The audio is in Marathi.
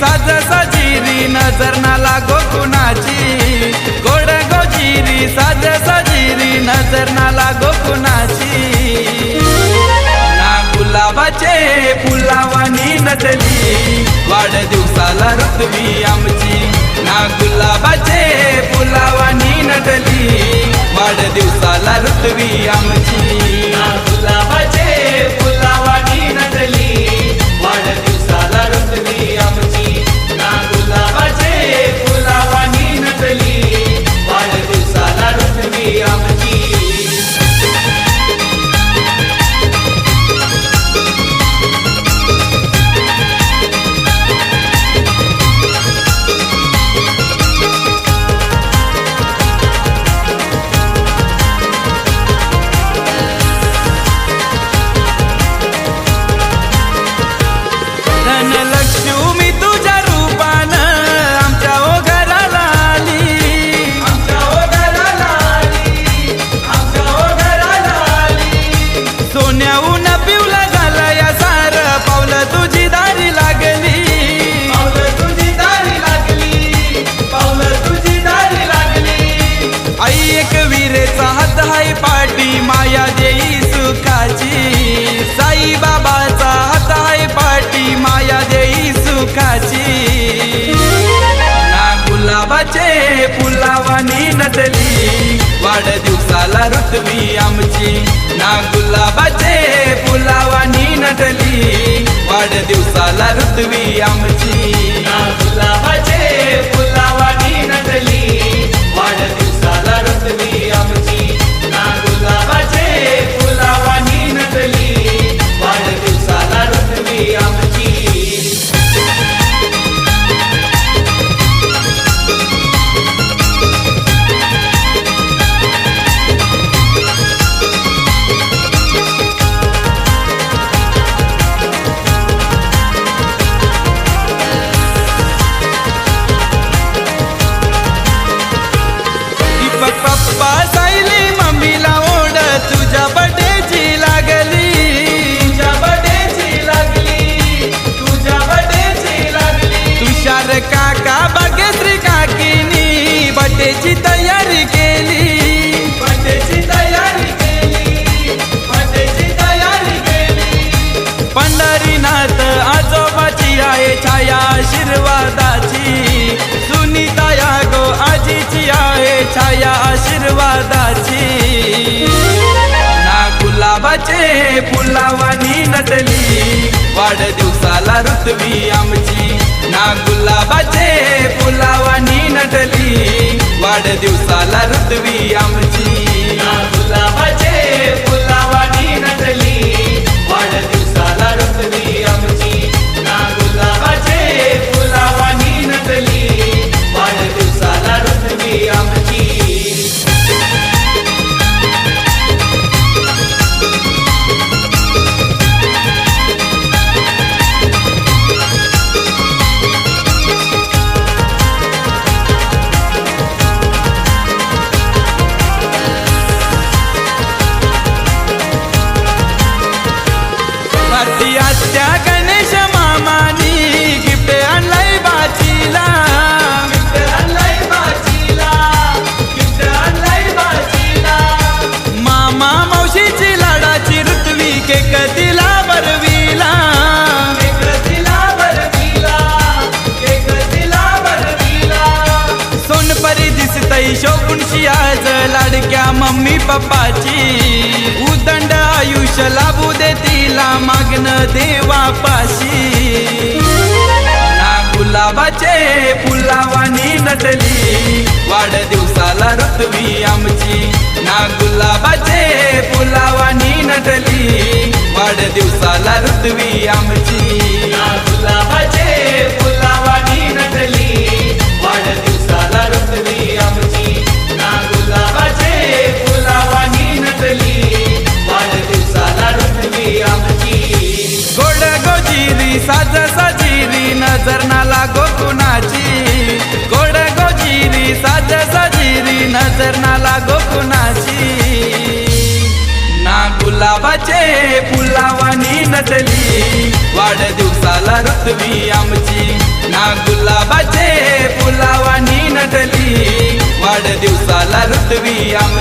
साज सजिरी नजर ना लागो कुणाची गोड गोजिरी साज सजिरी नजर ना लागो कुणाची ना गुलाबाचे फुलावानी नटली वाढदिवसाला ऋतवी आमची ना गुलाबाचे फुलावानी नटली वाढदिवसाला ऋतवी आमची ना गुलाबाचे फुलावानी नटली वाढदिवसाला ऋतवी आमची ना गुलाबाचे फुलावानी नटली वाढदिवसाला ऋतवी आमची धनलक्ष्मी तुझ्या रूपानं आमच्या ओ घराला आली आमच्या ओ घराला आली आमच्या ओ घराला आली सोन्याहून पिवला झाला या सार पावलं तुझी दारी लागली पावलं तुझी दारी लागली पावलं तुझी दारी लागली आई एक विरेचा हात हाय पाठी माया देई सुखाची साई बाबाचा हात हाय पाठी माया देई सुखाची ना गुलाबाचे फुलावानी नटली वाढदिवसाला ऋतवी आमची ना गुलाबाचे फुलावानी नटली वाढदिवसाला ऋतवी आमची ना गुलाबाचे फुलावानी नटली वाढदिवसाला ऋतवी आमची ना गुलाबाचे फुलावानी नटली वाढदिवसाला ऋतवी आमची दीपक पप्पा सायली मम्मीला ओढ तुझ्या बर्थडेची लागली तुझ्या बर्थडेची लागली तुझ्या बर्थडेची लागली तुषार काका भाग्यश्री काकीनी बर्थडेची तयारी केली बर्थडेची तयारी केली बर्थडेची तयारी केली पंढरीनाथ आजोबाची आहे छाया आशीर्वादाची सुनीता या गो आजीची आहे छाया आशीर्वादाची ना गुलाबाचे फुलावानी नटली वाढदिवसाला ऋतवी आमची ना गुलाबाचे फुलावानी नटली वाढदिवसाला ऋतवी आमची ना गुलाबाचे फुलावानी नटली वाढदिवसाला ऋतवी आमची ना गुलाबाचे फुलावानी नटली वाढदिवसाला ऋतवी आमची भारती आत्या गणेश मामानी गिफ्ट आणलाय बाचीला गिफ्ट आणलाय बाचीला गिफ्ट आणलाय बाचीला मामा मावशीची लाडाची ऋतवी केक दिला बरवीला केक दिला बरवीला केक दिला बरवीला सोनपरी दिसतई शोभूनशी आज लाडक्या मम्मी पप्पाची उदंड आयुष्य लाभू दे तिला मागणं देवापाशी ना गुलाबाचे फुलावानी नटली वाढदिवसाला ऋतवी आमची ना गुलाबाचे फुलावानी नटली वाढदिवसाला ऋतवी आमची ना गुलाबाचे फुलावानी नटली वाढदिवसाला ऋतवी आमची ना गुलाबाचे फुलावानी नटली वाढदिवसाला ऋतवी आमची गोड गोजिरी साज सजिरी नजर ना लागो कुणाची गोड गोजिरी साज सजिरी नजर ना लागो कुणाची ना गुलाबाचे फुलावानी नटली वाढदिवसाला ऋतवी आमची ना ऋतवी आमची.